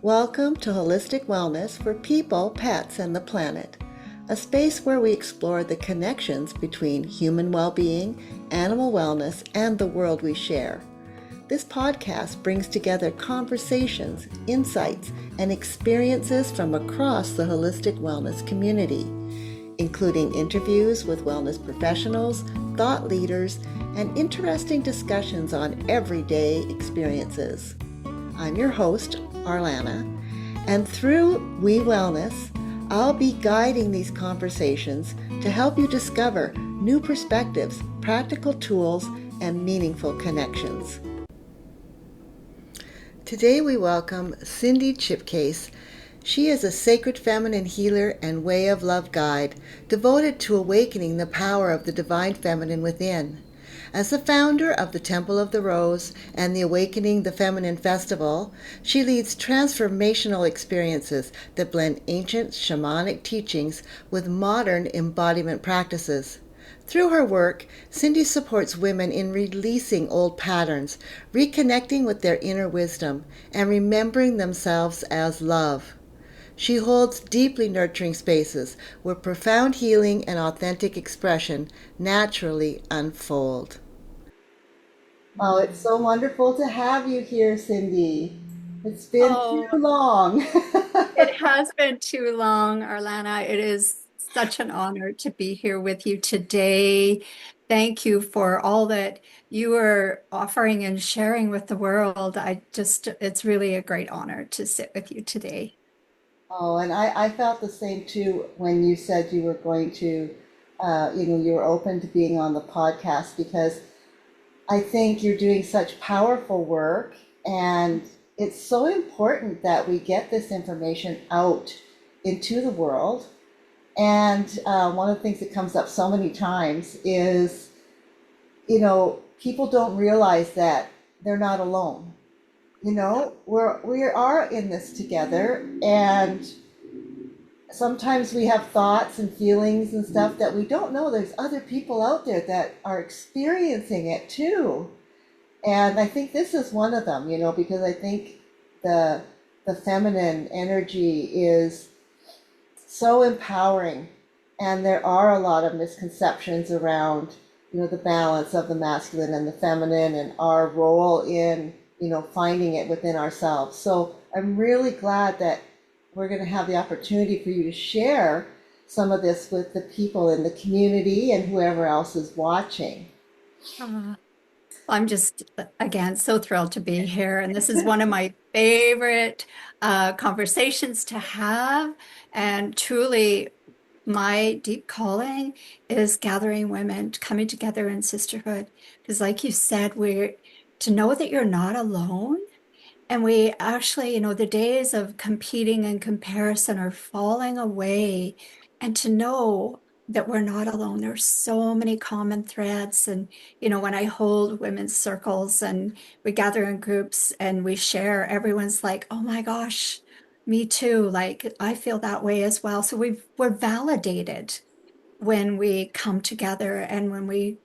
Welcome to Holistic Wellness for people, pets, and the planet, a space where we explore the connections between human well-being, animal wellness, and the world we share. This podcast brings together conversations, insights, and experiences from across the holistic wellness community, including interviews with wellness professionals, thought leaders, and interesting discussions on everyday experiences. I'm your host, Arlana, and through We Wellness, I'll be guiding these conversations to help you discover new perspectives, practical tools, and meaningful connections. Today we welcome Cindy Chipchase. She is a sacred feminine healer and way of love guide, devoted to awakening the power of the divine feminine within. As the founder of the Temple of the Rose and the Awakening the Feminine Festival, she leads transformational experiences that blend ancient shamanic teachings with modern embodiment practices. Through her work, Cindy supports women in releasing old patterns, reconnecting with their inner wisdom, and remembering themselves as love. She holds deeply nurturing spaces where profound healing and authentic expression naturally unfold. Oh, it's so wonderful to have you here, Cindy. It's been too Oh, long. it has been too long, Arlana. It is such an honor to be here with you today. Thank you for all that you are offering and sharing with the world. It's really a great honor to sit with you today. Oh, and I felt the same too when you said you were going to, you were open to being on the podcast because I think you're doing such powerful work, and it's so important that we get this information out into the world. And one of the things that comes up so many times is, people don't realize that they're not alone. We are in this together, and sometimes we have thoughts and feelings and stuff that we don't know there's other people out there that are experiencing it too. And I think this is one of them, because I think the the feminine energy is so empowering, and there are a lot of misconceptions around, the balance of the masculine and the feminine and our role in, finding it within ourselves. So I'm really glad that we're going to have the opportunity for you to share some of this with the people in the community and whoever else is watching. Uh, I'm just, again, so thrilled to be here. And this is one of my favorite conversations to have. And truly, my deep calling is gathering women, coming together in sisterhood. Because, like you said, we're to know that you're not alone. And we actually, the days of competing and comparison are falling away. And to know that we're not alone, there's so many common threads. And, when I hold women's circles and we gather in groups and we share, everyone's like, oh my gosh, me too. Like, I feel that way as well. So we're validated when we come together and when we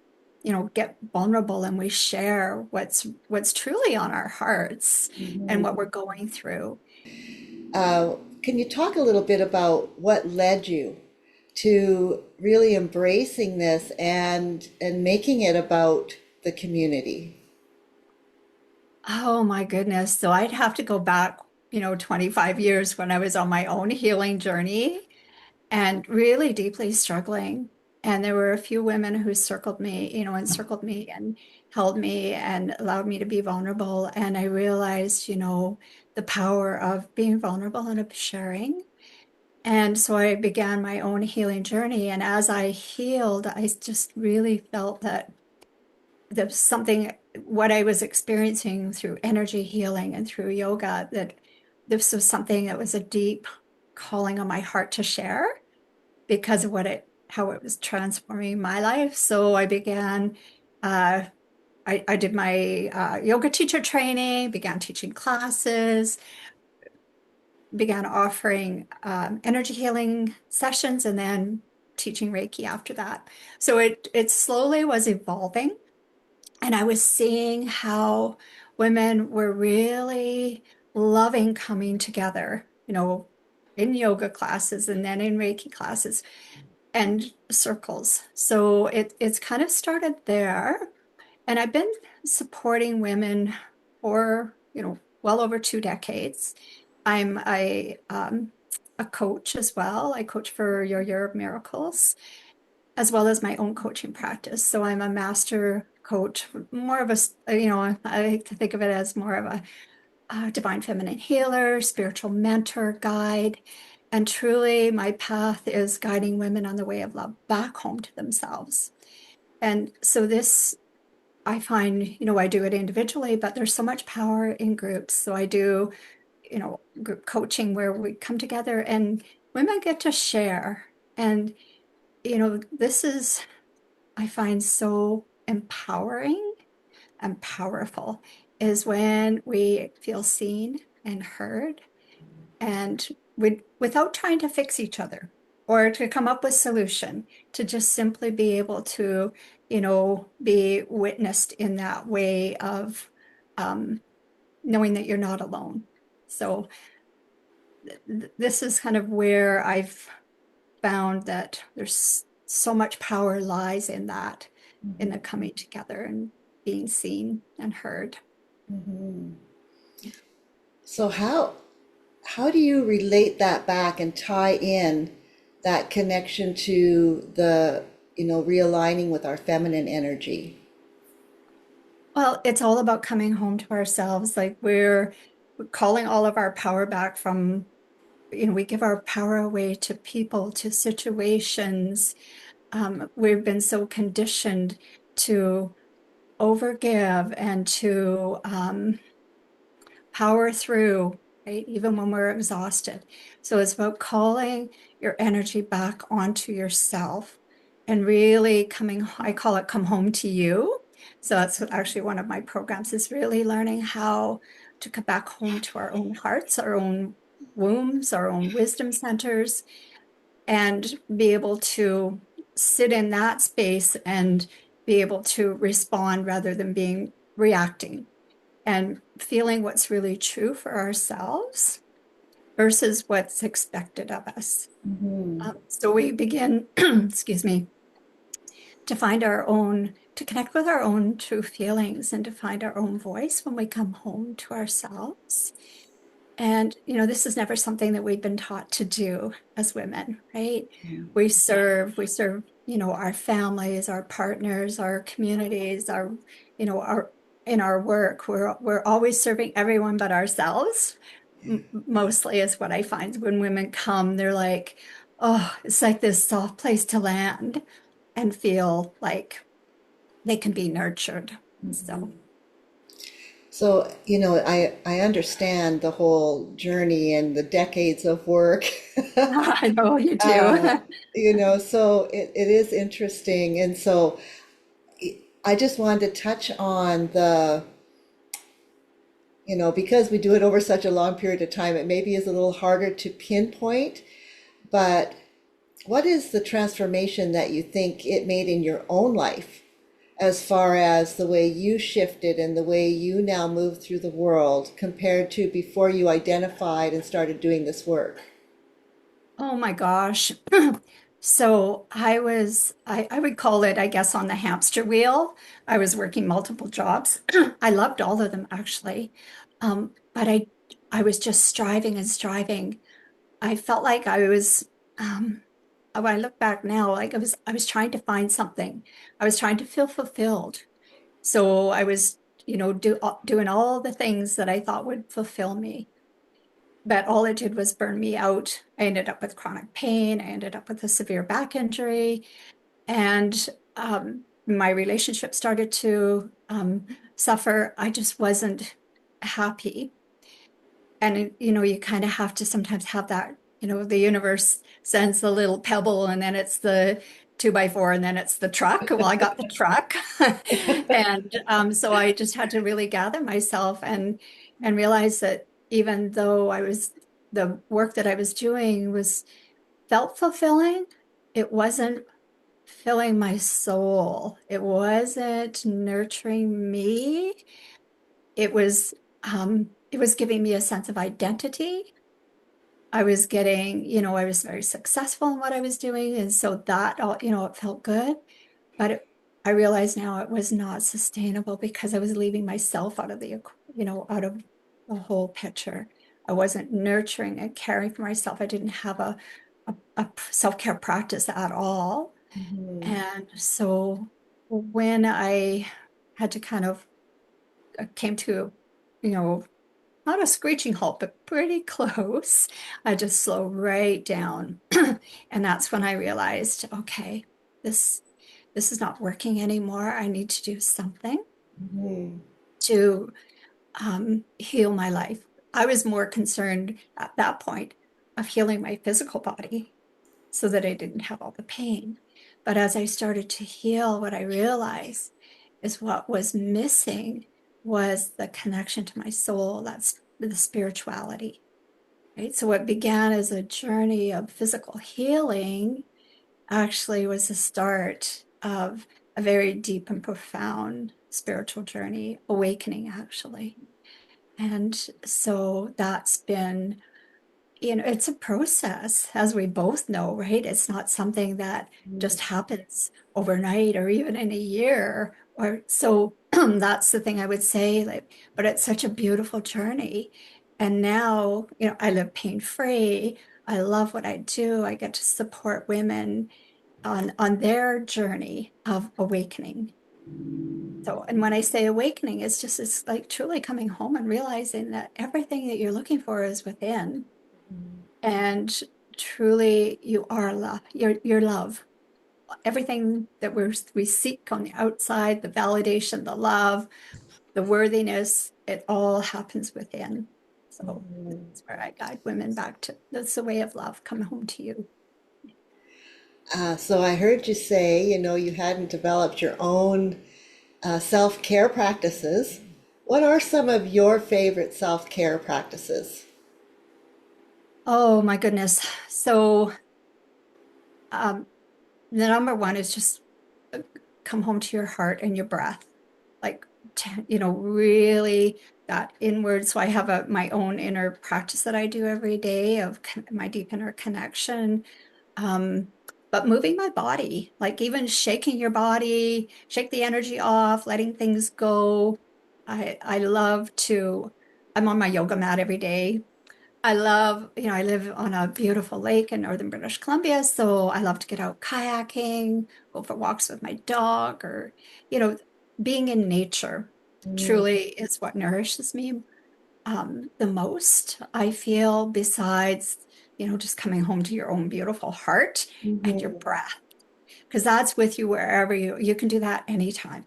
get vulnerable and we share what's truly on our hearts and what Mhm. we're going through. Uh, can you talk a little bit about what led you to really embracing this and making it about the community? Oh my goodness, so I'd have to go back 25 years when I was on my own healing journey and really deeply struggling. And there were a few women who circled me, encircled me and held me and allowed me to be vulnerable. And I realized, the power of being vulnerable and of sharing. And so I began my own healing journey. And as I healed, I just really felt that there's something, what I was experiencing through energy healing and through yoga, that this was something that was a deep calling on my heart to share because of how it was transforming my life. So I began, uh, I did my yoga teacher training, began teaching classes, began offering energy healing sessions, and then teaching Reiki after that. So it slowly was evolving, and I was seeing how women were really loving coming together, in yoga classes and then in Reiki classes and circles. So it's kind of started there. And I've been supporting women for, well over 2 decades. I'm a coach as well. I coach for Your Year of Miracles, as well as my own coaching practice. So I'm a master coach, more of I like to think of it as more of a divine feminine healer, spiritual mentor, guide. And truly, my path is guiding women on the way of love back home to themselves. And so this, I find, I do it individually, but there's so much power in groups. So I do, group coaching where we come together and women get to share. And, this is, I find so empowering and powerful is when we feel seen and heard and without trying to fix each other or to come up with solution, to just simply be able to, be witnessed in that way of knowing that you're not alone. So this is kind of where I've found that there's so much power lies in that, in the coming together and being seen and heard. Mhm. So how do you relate that back and tie in that connection to the, realigning with our feminine energy? Well, it's all about coming home to ourselves. Like we're calling all of our power back from, we give our power away to people, to situations. We've been so conditioned to overgive and to power through, right? Even when we're exhausted. So it's about calling your energy back onto yourself and really I call it come home to you. So that's actually one of my programs is really learning how to come back home to our own hearts, our own wombs, our own wisdom centers, and be able to sit in that space and be able to respond rather than being reacting and feeling what's really true for ourselves versus what's expected of us. Mhm. So we begin, excuse me, to connect with our own true feelings and to find our own voice when we come home to ourselves. And, this is never something that we've been taught to do as women, right? We serve, our families, our partners, our communities, our in our work, we're always serving everyone but ourselves. Mostly is what I find when women come, they're like, oh, it's like this soft place to land and feel like they can be nurtured. So So, I understand the whole journey and the decades of work. I know you Uh, do. so it is interesting. And so I just wanted to touch on because we do it over such a long period of time, it maybe is a little harder to pinpoint, but what is the transformation that you think it made in your own life as far as the way you shifted and the way you now move through the world compared to before you identified and started doing this work? Oh my gosh. So I would call it, I guess, on the hamster wheel. I was working multiple jobs. I loved all of them actually. But I was just striving and striving. I felt like when I look back now, like I was trying to find something. I was trying to feel fulfilled. So I was, doing all the things that I thought would fulfill me, but all it did was burn me out. I ended up with chronic pain. I ended up with a severe back injury, and my relationship started to suffer. I just wasn't happy. And, you kind of have to sometimes have that, the universe sends the little pebble and then it's the 2x4 and then it's the truck. Well, I got the truck. And so I just had to really gather myself and realize that even though the work that I was doing was felt fulfilling, it wasn't filling my soul. It wasn't nurturing me. It was it was giving me a sense of identity. I was getting, I was very successful in what I was doing. And so that all, it felt good. But I realize now it was not sustainable because I was leaving myself out of out of the whole picture. I wasn't nurturing and caring for myself. I didn't have a self-care practice at all. Mhm. And so when I had to kind of came to, you know, not a screeching halt, but pretty close. I just slowed right down. And that's when I realized, okay, this this is not working anymore. I need to do something Mhm. to heal my life. I was more concerned at that point of healing my physical body so that I didn't have all the pain. But as I started to heal, what I realized is what was missing was the connection to my soul. That's the spirituality, right? So what began as a journey of physical healing actually was the start of a very deep and profound spiritual journey, awakening, actually. And so that's been, it's a process, as we both know, right? It's not something that just happens overnight or even in a year or so. That's the thing I would say, like, but it's such a beautiful journey. And now, I live pain-free. I love what I do. I get to support women on their journey of awakening. So, and when I say awakening, it's like truly coming home and realizing that everything that you're looking for is within. And truly you are love. You're love. Everything that we seek on the outside, the validation, the love, the worthiness, it all happens within. So Mhm. that's where I guide women back to. That's the way of love. Come home to you. So I heard you say, you hadn't developed your own self-care practices. What are some of your favorite self-care practices? Oh my goodness. So um, the number one is just uh, come home to your heart and your breath. Like, really that inward. So I have my own inner practice that I do every day of my deep inner connection. Um, but moving my body, like even shaking your body, shake the energy off, letting things go. I love to, I'm on my yoga mat every day. I love, I live on a beautiful lake in northern British Columbia, so I love to get out kayaking, go for walks with my dog, or, you know, being in nature truly is what nourishes me the most. I feel besides, just coming home to your own beautiful heart and your Mhm. breath, because that's with you wherever you can do that anytime.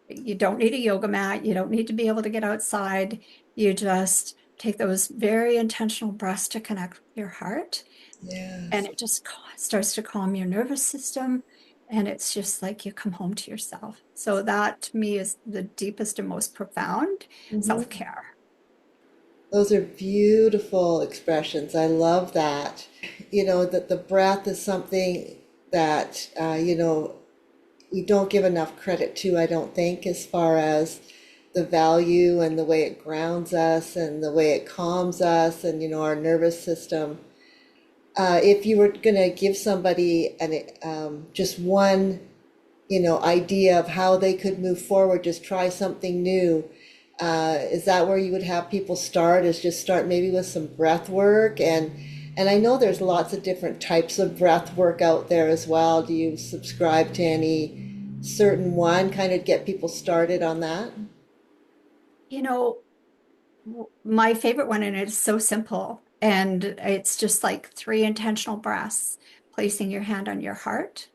You don't need a yoga mat. You don't need to be able to get outside. You just take those very intentional breaths to connect with your heart, and Yes. it just starts to calm your nervous system. And it's just like you come home to yourself. So that to me is the deepest and most profound Mhm. self-care. Those are beautiful expressions. I love that. That the breath is something that, we don't give enough credit to, I don't think, as far as the value and the way it grounds us and the way it calms us and, our nervous system. If you were going to give somebody just one, idea of how they could move forward, just try something new, is that where you would have people start? Is just start maybe with some breath work and I know there's lots of different types of breath work out there as well. Do you subscribe to any certain one? Kind of get people started on that? You know, my favorite one, and it's so simple, and it's just like three intentional breaths, placing your hand on your heart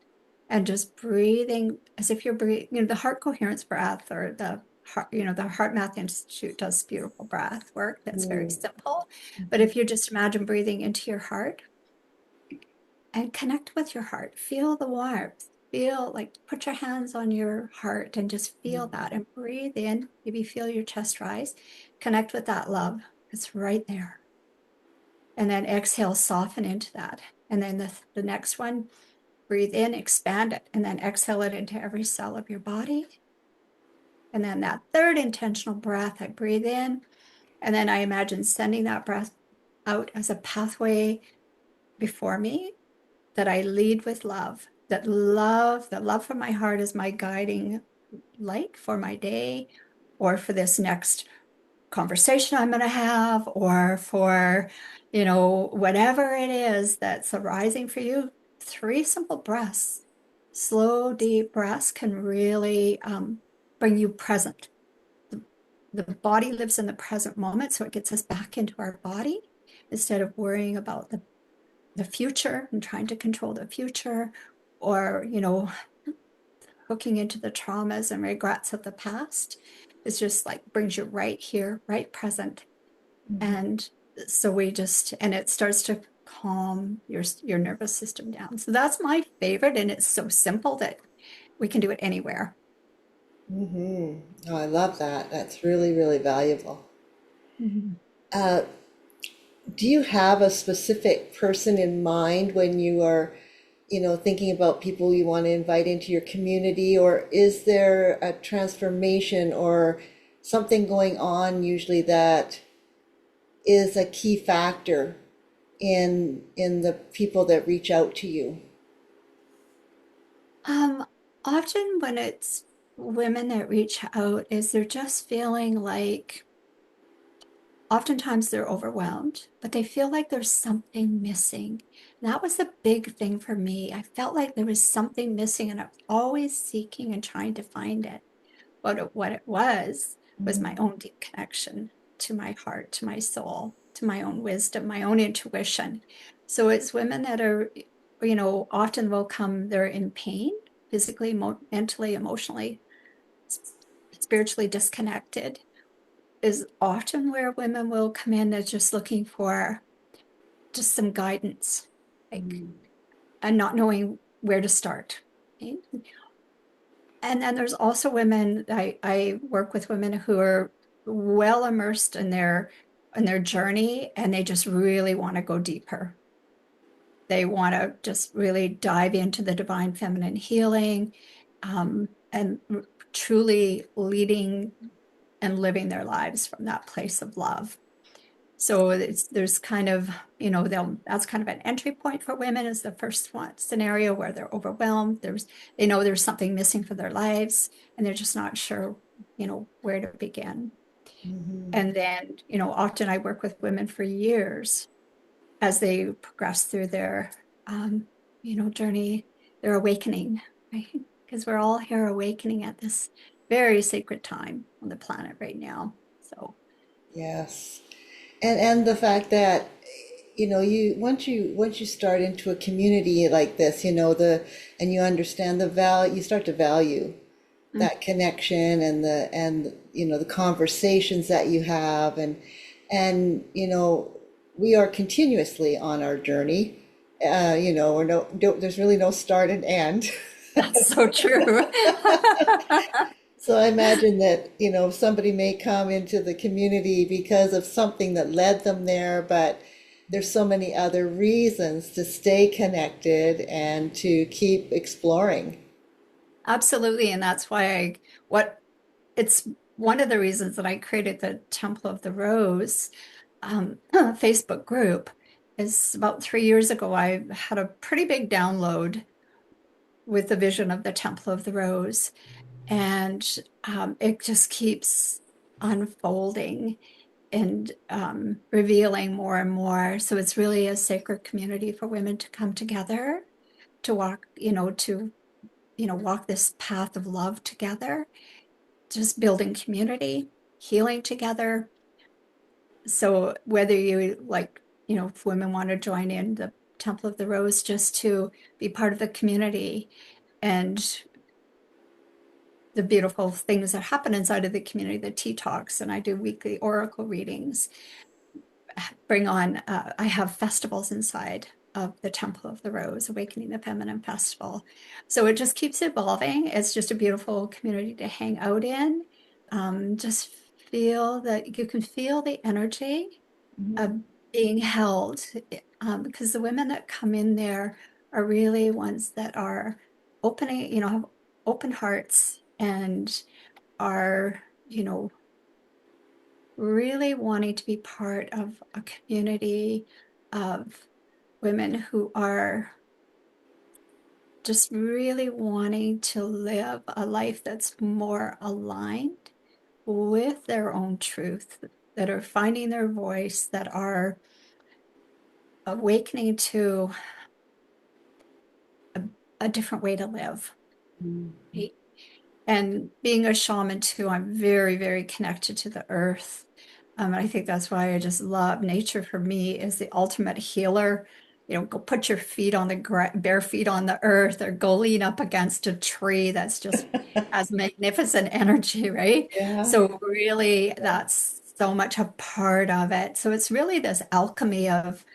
and just breathing as if you're breathing, the heart coherence breath or the heart, the Heart Math Institute does beautiful breath work that's very Mm, simple. But if you just imagine breathing into your heart and connect with your heart, feel the warmth, feel like put your hands on your heart and just feel that and breathe in. Maybe feel your chest rise, connect with that love. It's right there. And then exhale, soften into that. And then the next one, breathe in, expand it, and then exhale it into every cell of your body. And then that third intentional breath, I breathe in And then I imagine sending that breath out as a pathway before me that I lead with love. That love from my heart is my guiding light for my day or for this next conversation I'm going to have, or for, whatever it is that's arising for you. 3 simple breaths, slow, deep breaths can really bring you present. The body lives in the present moment, so it gets us back into our body instead of worrying about the future and trying to control the future, or, hooking into the traumas and regrets of the past. It's just like brings you right here, right present. Mhm. And so and it starts to calm your nervous system down. So that's my favorite, and it's so simple that we can do it anywhere. Mhm. Oh, I love that. That's really, really valuable. Mhm. Uh, do you have a specific person in mind when you are, thinking about people you want to invite into your community, or is there a transformation or something going on usually that is a key factor in the people that reach out to you? Um, Often when it's women that reach out, is they're just feeling like oftentimes they're overwhelmed, but they feel like there's something missing. And that was the big thing for me. I felt like there was something missing, and I was always seeking and trying to find it. What it was my own deep connection to my heart, to my soul, to my own wisdom, my own intuition. So it's women that are, often will come, they're in pain, physically, mentally, emotionally, spiritually disconnected, is often where women will come in as just looking for just some guidance, like, Mm. and not knowing where to start. Okay? And then there's also women, I work with women who are well immersed in their journey, and they just really want to go deeper. They want to just really dive into the divine feminine healing, and truly leading and living their lives from that place of love. So there's kind of, that's kind of an entry point for women, is the first one scenario where they're overwhelmed. They know there's something missing for their lives, and they're just not sure, where to begin. Mhm. And then, often I work with women for years as they progress through their, um, journey, their awakening, right? Because we're all here awakening at this very sacred time on the planet right now. So, Yes. And the fact that you once you start into a community like this, and you understand the value, you start to value mm, that connection and the conversations that you have, and we are continuously on our journey. Or there's really no start and end. that's so true. So I imagine that, somebody may come into the community because of something that led them there, but there's so many other reasons to stay connected and to keep exploring. Absolutely. And that's why it's one of the reasons that I created the Temple of the Rose Facebook group. Is about 3 years ago, I had a pretty big download with the vision of the Temple of the Rose. And it just keeps unfolding and revealing more and more. So it's really a sacred community for women to come together to walk, walk this path of love together, just building community, healing together. So whether you like, if women want to join in the Temple of the Rose just to be part of the community and the beautiful things that happen inside of the community, the tea talks, and I do weekly oracle readings, I have festivals inside of the Temple of the Rose, Awakening the Feminine Festival. So it just keeps evolving. It's just a beautiful community to hang out in. Just feel that you can feel the energy Mhm. of being held, because the women that come in there are really ones that are opening, have open hearts and are, really wanting to be part of a community of women who are just really wanting to live a life that's more aligned with their own truth, that are finding their voice, that are awakening to a, a different way to live. Mm-hmm. Right? And being a shaman too, I'm very, very connected to the earth. I think that's why I just love nature. For me is the ultimate healer. You know, go put your feet on the bare feet on the earth, or go lean up against a tree that's just has magnificent energy, right? Yeah. So really, that's so much a part of it. So it's really this alchemy of,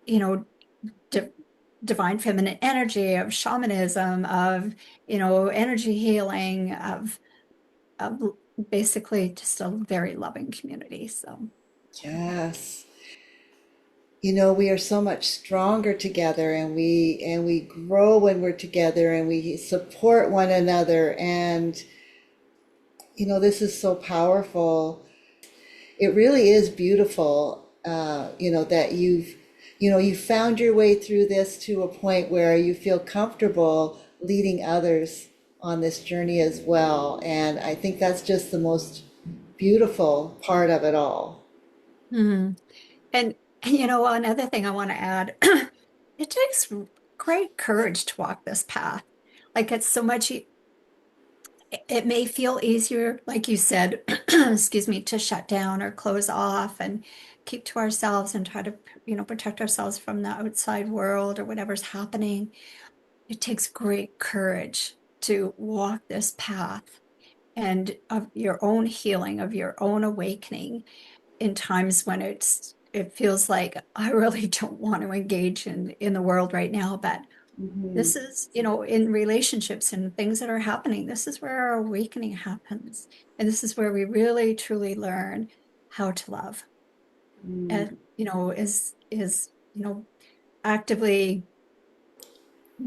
you know, di divine feminine energy, of shamanism, of, energy healing, of basically just a very loving community. So, yeah. Yes. We are so much stronger together, and we grow when we're together, and we support one another, and this is so powerful. It really is beautiful, that you found your way through this to a point where you feel comfortable leading others on this journey as well. And I think that's just the most beautiful part of it all. Mhm. And, another thing I want to add, it takes great courage to walk this path. Like it's so much, it may feel easier, like you said, excuse me, to shut down or close off and keep to ourselves and try to, protect ourselves from the outside world or whatever's happening. It takes great courage to walk this path and of your own healing, of your own awakening in times when it feels like I really don't want to engage in the world right now. But Mhm. this is, in relationships and things that are happening, this is where our awakening happens. And this is where we really truly learn how to love. Mm. And, is, actively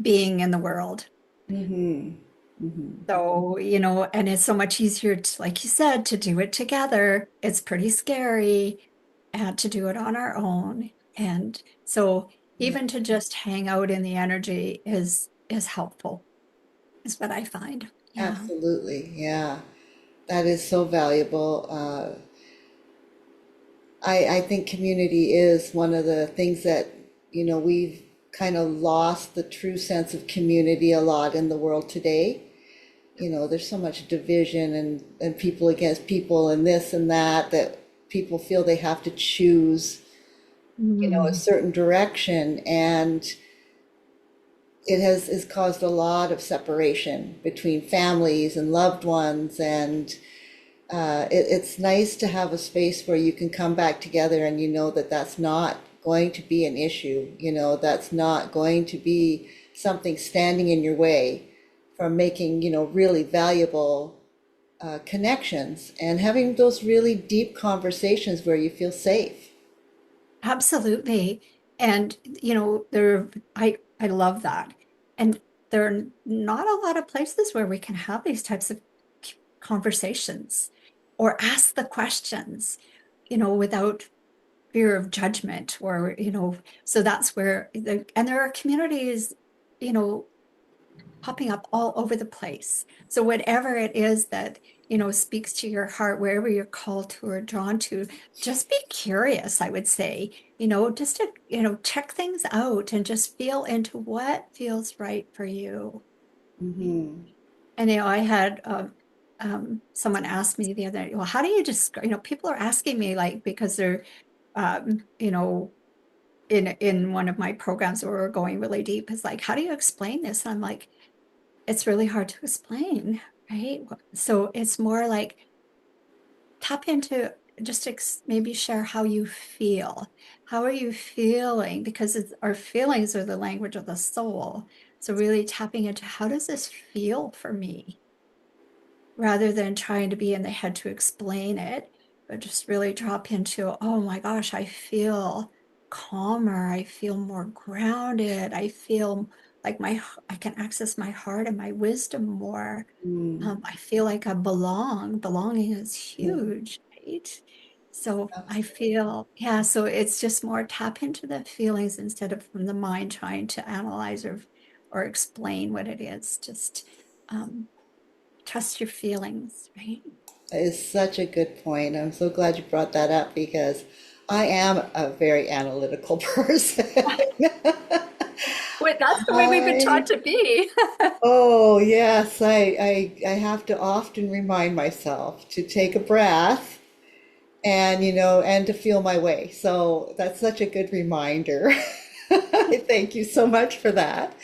being in the world. Mhm. Mhm. So, and it's so much easier to, like you said, to do it together. It's pretty scary and to do it on our own. And so Yeah, even to just hang out in the energy is helpful, is what I find. Yeah. absolutely. Yeah, that is so valuable. I think community is one of the things that, we've kind of lost the true sense of community a lot in the world today. There's so much division, and people against people and this and that, that people feel they have to choose, a Mm, certain direction. And it has caused a lot of separation between families and loved ones. And it's nice to have a space where you can come back together, and that that's not going to be an issue. That's not going to be something standing in your way from making, really valuable connections and having those really deep conversations where you feel safe. absolutely. And, I love that. And there are not a lot of places where we can have these types of conversations or ask the questions, without fear of judgment or, so that's where and there are communities, you know, popping up all over the place. So whatever it is that, speaks to your heart, wherever you're called to or drawn to, just be curious, I would say, just to, check things out and just feel into what feels right for you. Hmm. And, I had someone asked me the other day, well, how do you just, people are asking me like, because they're, um, you know, in one of my programs where we're going really deep, is like, how do you explain this? And I'm like, it's really hard to explain, right? So it's more like tap into just maybe share how you feel. How are you feeling? Because our feelings are the language of the soul. So really tapping into how does this feel for me? Rather than trying to be in the head to explain it, but just really drop into, oh my gosh, I feel calmer. I feel more grounded. I feel like I can access my heart and my wisdom more. Mm. I feel like I belong. Belonging is Yeah. huge. right? So I Absolutely. feel, yeah, so it's just more tap into the feelings instead of from the mind trying to analyze or explain what it is. Just um, trust your feelings, right? That is such a good point. I'm so glad you brought that up because I am a very analytical person. Wait, that's the way we've been taught I, to be. oh yes, I have to often remind myself to take a breath and, and to feel my way. So that's such a good reminder. I thank you so much for that.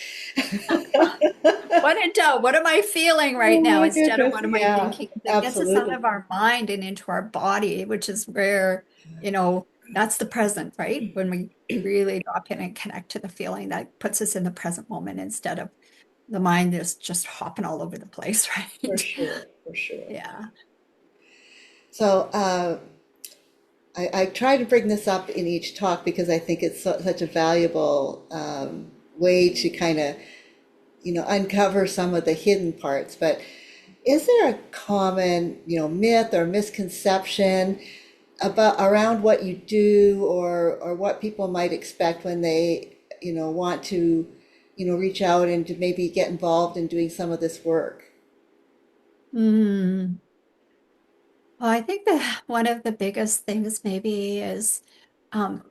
When in doubt, what am I feeling right Oh now my instead of goodness. what am I Yeah, thinking? That gets us out absolutely. of our mind and into our body, which is where, that's the present, right? When we really drop in and connect to the feeling, that puts us in the present moment instead of the mind is just hopping all over the place, For right? sure, for sure. Yeah. So, I try to bring this up in each talk because I think it's such a valuable way to kind of, uncover some of the hidden parts. But is there a common, myth or misconception about around what you do or what people might expect when they, want to, reach out and to maybe get involved in doing some of this work? Mm. Well, I think that one of the biggest things maybe is um,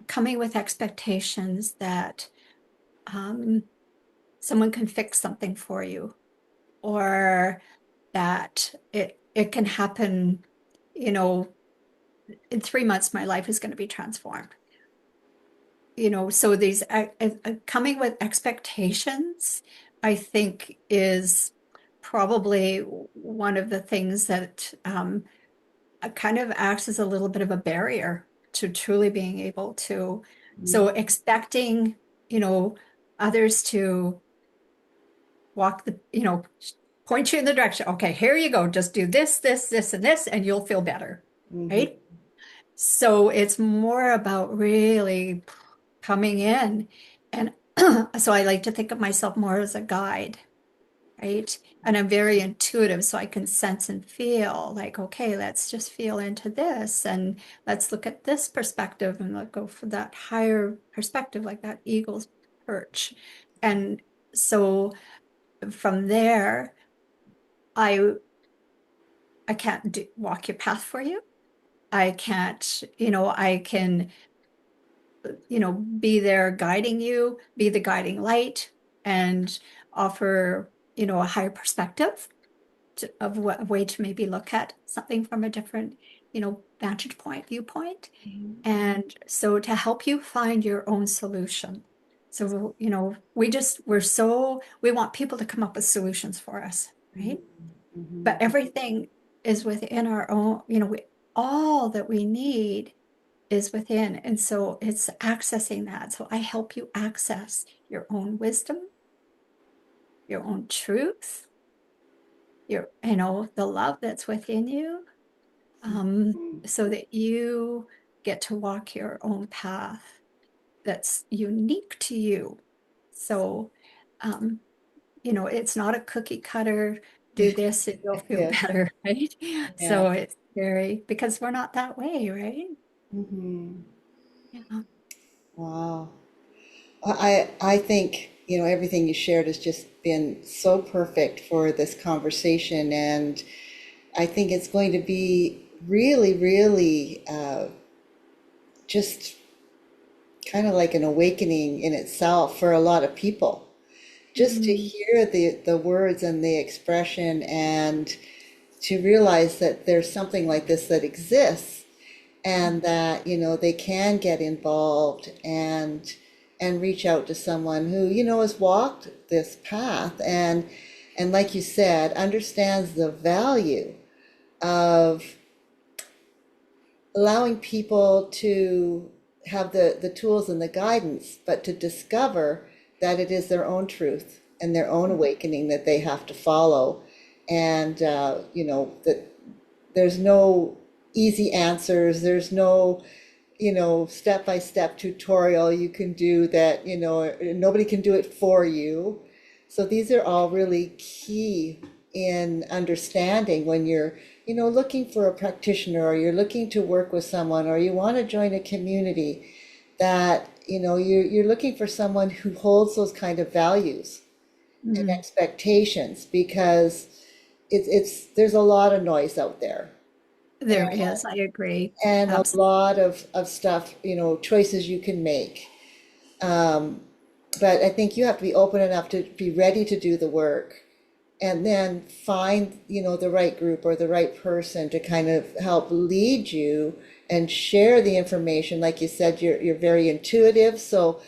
coming with expectations that um, someone can fix something for you or that it can happen, you know, in 3 months, my life is going to be transformed. So these coming with expectations, I think, is probably one of the things that kind of acts as a little bit of a barrier to truly being able to. So expecting, you know, others to walk point you in the direction. Okay, here you go. Just do this, this, this, and this, and you'll feel better, Mm-hmm. right? So it's more about really coming in. And so I like to think of myself more as a guide, right? And I'm very intuitive, so I can sense and feel like, okay, let's just feel into this and let's look at this perspective and let's go for that higher perspective, like that eagle's perch. And so from there, I I can't walk your path for you. I can't, I can be there guiding you, be the guiding light, and offer, a higher perspective of what a way to maybe look at something from a different, vantage point, viewpoint. And so to help you find your own solution. So, we want people to come up with solutions for us, right? Mm-hmm. But everything is within our own, all that we need is within. And so it's accessing that. So I help you access your own wisdom, your own truth, the love that's within you, so that you get to walk your own path that's unique to you. So, um, it's not a cookie cutter, do this and you'll feel Yes. better, right? Yeah. So it's very, because we're not that way, right? Mm-hmm. Yeah. Wow. I think, everything you shared has just been so perfect for this conversation. And I think it's going to be really, really just kind of like an awakening in itself for a lot of people. Just to Mm, hear the words and the expression and to realize that there's something like this that exists and that they can get involved and reach out to someone who has walked this path and like you said understands the value of allowing people to have the tools and the guidance but to discover that it is their own truth and their own awakening that they have to follow and that there's no easy answers. There's no, step-by-step tutorial you can do that, nobody can do it for you. So these are all really key in understanding when you're, looking for a practitioner, or you're looking to work with someone, or you want to join a community, that, you're looking for someone who holds those kind of values and Mm, expectations, because there's a lot of noise out there, there is, I agree. and a Absolutely. lot of stuff, choices you can make. Um, but I think you have to be open enough to be ready to do the work, and then find, the right group or the right person to kind of help lead you and share the information. Like you said, you're very intuitive, so,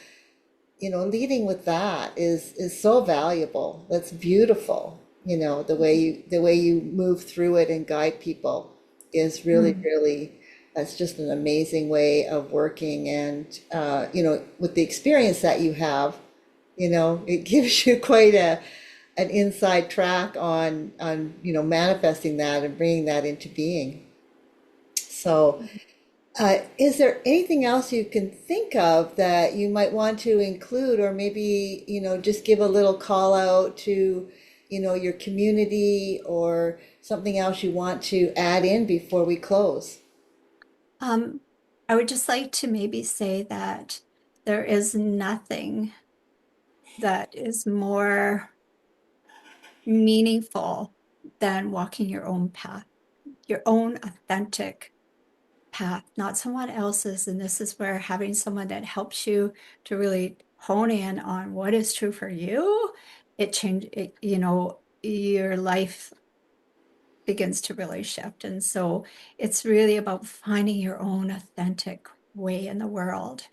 leading with that is so valuable. That's beautiful. The way you move through it and guide people is really, Mm. really, that's just an amazing way of working. And with the experience that you have, it gives you quite an inside track on manifesting that and bringing that into being. So, is there anything else you can think of that you might want to include, or maybe, just give a little call out to, your community, or something else you want to add in before we close? Um, I would just like to maybe say that there is nothing that is more meaningful than walking your own path, your own authentic path, not someone else's. And this is where having someone that helps you to really hone in on what is true for you, it change it, your life begins to really shift. And so it's really about finding your own authentic way in the world.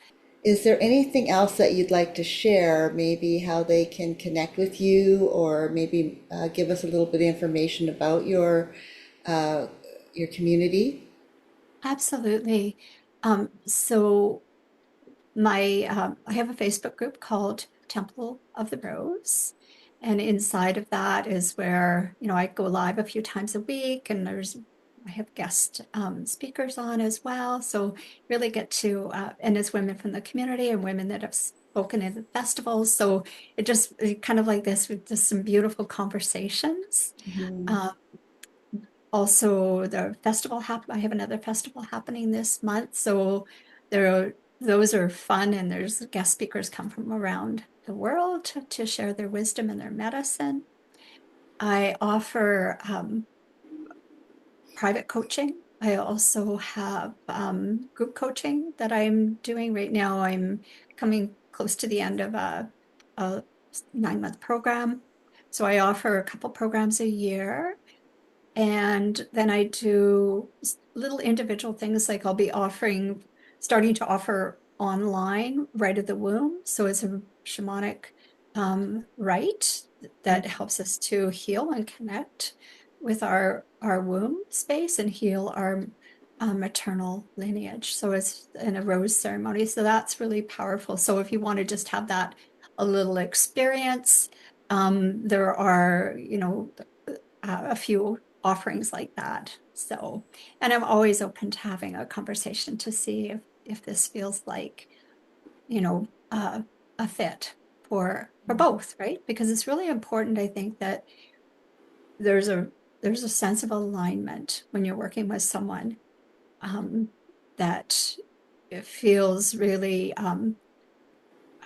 Is there anything else that you'd like to share? Maybe how they can connect with you, or maybe give us a little bit of information about uh, your community? Absolutely. So I have a Facebook group called Temple of the Rose. And inside of that is where, I go live a few times a week, and I have guest speakers on as well. So really get to, and it's women from the community and women that have spoken at the festivals. So it kind of like this with just some beautiful conversations. Mhm. Um, Also the I have another festival happening this month, so those are fun, and there's guest speakers come from around the world to share their wisdom and their medicine. I offer private coaching. I also have group coaching that I'm doing right now. I'm coming close to the end of a 9-month program, so I offer a couple programs a year. And then I do little individual things, like I'll be starting to offer online right of the womb. So it's a shamanic rite that helps us to heal and connect with our womb space and heal our maternal lineage. So it's in a rose ceremony. So that's really powerful. So if you want to just have that a little experience, there are, a few offerings like that. So, and I'm always open to having a conversation to see if this feels like, you know, uh, a fit for both, right? Because it's really important, I think, that there's a there's a sense of alignment when you're working with someone, um, that it feels really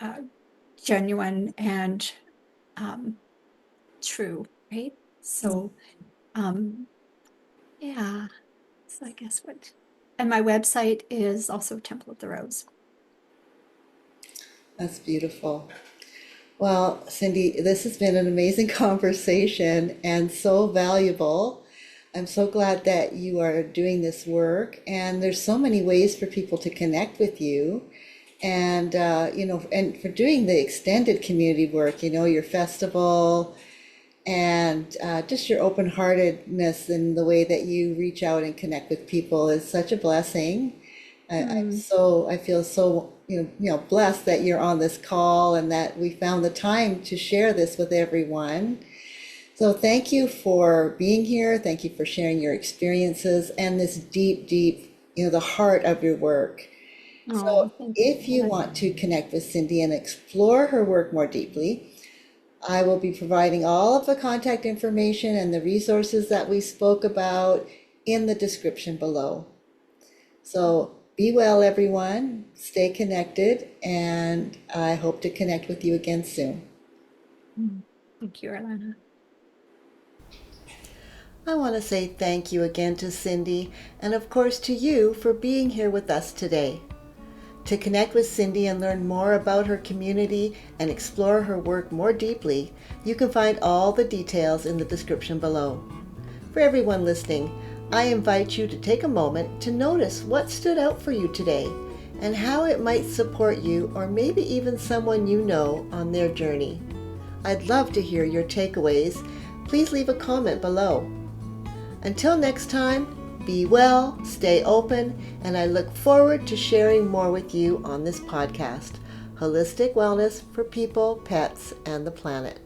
uh, genuine and um, true, right? So, um, yeah. So I guess and my website is also Temple of the Rose. That's beautiful. Well, Cindy, this has been an amazing conversation and so valuable. I'm so glad that you are doing this work, and there's so many ways for people to connect with you. And and for doing the extended community work, your festival, and just your open-heartedness and the way that you reach out and connect with people is such a blessing. Mm. I feel so, blessed that you're on this call and that we found the time to share this with everyone. So thank you for being here. Thank you for sharing your experiences and this deep, deep, the heart of your work. So Oh, thank you, if you Helen. want to connect with Cindy and explore her work more deeply, I will be providing all of the contact information and the resources that we spoke about in the description below. So be well, everyone. Stay connected, and I hope to connect with you again soon. Thank you, Arlana. I want to say thank you again to Cindy, and of course to you for being here with us today. To connect with Cindy and learn more about her community and explore her work more deeply, you can find all the details in the description below. For everyone listening, I invite you to take a moment to notice what stood out for you today and how it might support you or maybe even someone you know on their journey. I'd love to hear your takeaways. Please leave a comment below. Until next time, be well, stay open, and I look forward to sharing more with you on this podcast, Holistic Wellness for People, Pets, and the Planet.